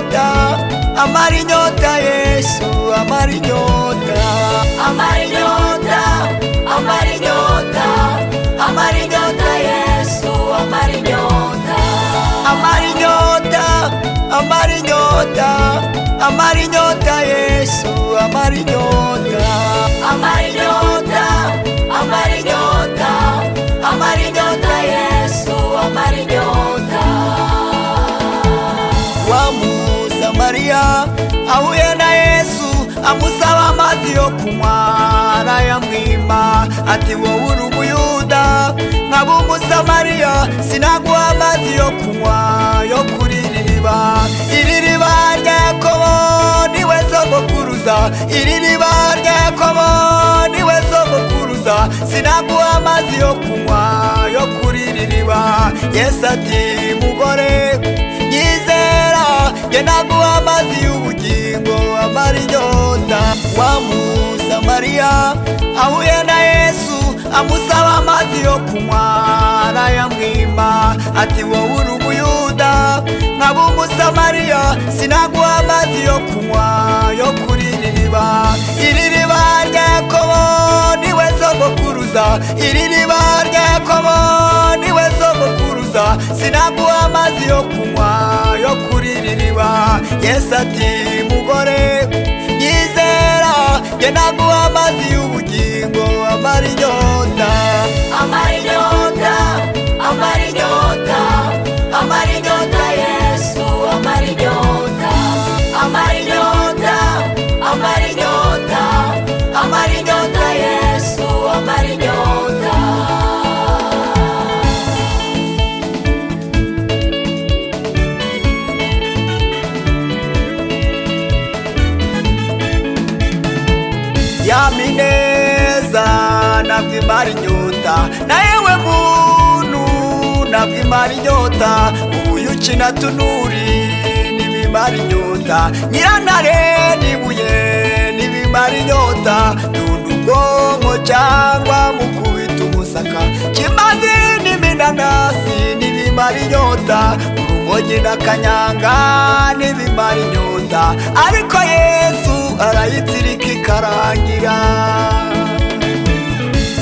inyota, amara inyota Yesu, amara inyota, amara inyota, amara inyota, amara inyota Yesu, amara inyota, amara inyota, amara inyota, amara inyota Yesu, amara inyota, amara inyota, amara inyota, amara inyota Yesu, amara inyota. Wa Musamariya ahuye na Yesu amusaba amazi yo kunywa, arayamwima ati wowe uri Umuyuda nkaba Umusamariya, sinaguha amazi yo kunywa yo kuri iri riba. Iri riba rya Yakobo niwe sogokuruza, iri riba rya Yakobo niwe sogokuruza, sinaguha amazi yo kunywa yo kuri iri riba. Yesu ati mugore nyizera, nge naguha amazi y'ubugingo, amara inyota. Wa Musamariya ahuye na Yesu amusaba amazi yo kunywa, arayamwima ati wowe uri Umuyuda nkaba Umusamariya, sinaguha amazi yo kunywa yo kuri iri riba. Iri riba rya Yakobo niwe sogokuruza, iri riba rya Yakobo niwe sogokuruza, sinaguha amazi yo kunywa yo kuri iri riba. Yesu ati mugore nyizera, nge naguha amazi y'ubugingo, amara inyota, amara inyota, amara inyota, amara inyota Yesu, amara inyota, amara inyota, amara inyota, amara inyota Yesu, amara inyota. Yamineza ntabwo imara inyota, na yewe muntu ntabwo imara inyota, ubuyuki na tunuri ntibimara inyota, nyirantare n'ibuye ntibimara inyota, dunda ubwonko cyangwa mukubita umusaka, kimazi n'iminanasi ntibimara inyota, urumogi na kanyanga ntibimara inyota, ariko Yesu arayitsirika ikarangira.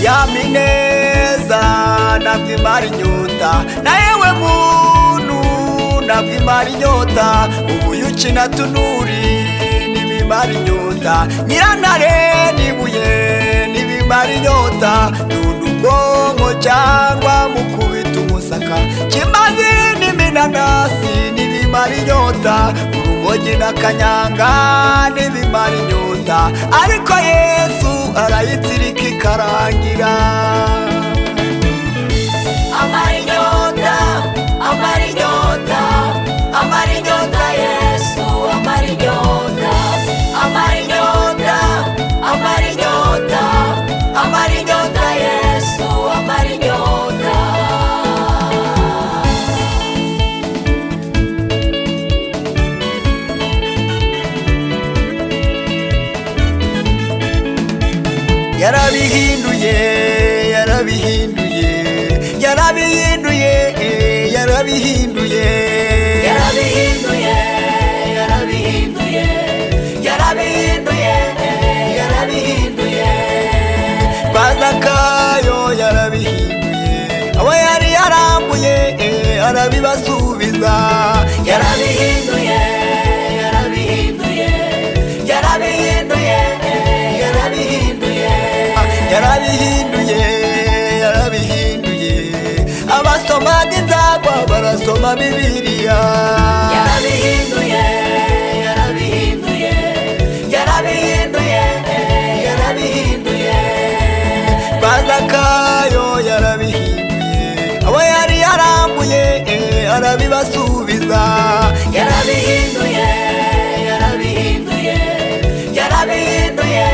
Yamineza ntabwo imara inyota, na yewe muntu ntabwo imara inyota, ubuyuki na tunuri ntibimara inyota, nyirantare n'ibuye ntibimara inyota, dunda ubwonko cyangwa mukubita umusaka, kimazi n'iminanasi ntibimara inyota, urumogi na kanyanga ntibimara inyota, ariko Yesu arayitsirika ikarangira. Amara inyota, amara inyota, amara inyota Yesu, amara inyota, amara inyota, amara inyota, amara inyota Yesu, amara inyota. Yarabihinduye, yarabihinduye, yarabihinduye, yarabihinduye, yarabihinduye, yarabihinduye, yarabihinduye, yarabihinduye. Kwa Zakayo yarabihinduye, abo yari yarambuye arabibasubiza, yarabihinduye, yarabihinduye, yarabihinduye, yarabihinduye, yarabihinduye, yarabihinduye. Abasomaga inzagwa barasoma Bibiliya, yarabihinduye, yarabihinduye, yarabihinduye, yarabihinduye. Kwa Zakayo yarabihinduye, abo yari yarambuye arabibasubiza, yarabihinduye, yarabihinduye, yarabihinduye,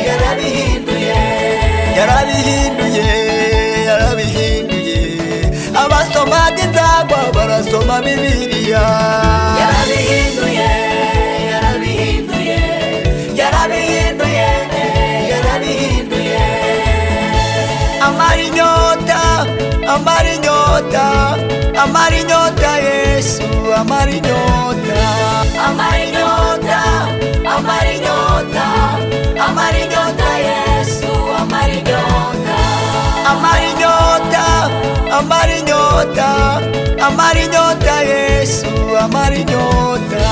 yarabihinduye, yarabihinduye, yarabihinduye. Abasomaga inzagwa barasoma Bibiliya, yarabihinduye, yarabihinduye, yarabihinduye, yarabihinduye. Amara inyota, amara inyota, amara inyota Yesu, amara inyota, inyota, amara inyota, amara inyota Yesu, amara inyota,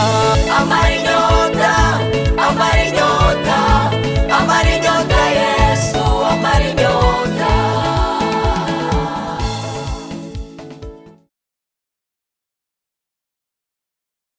amara inyota, amara inyota.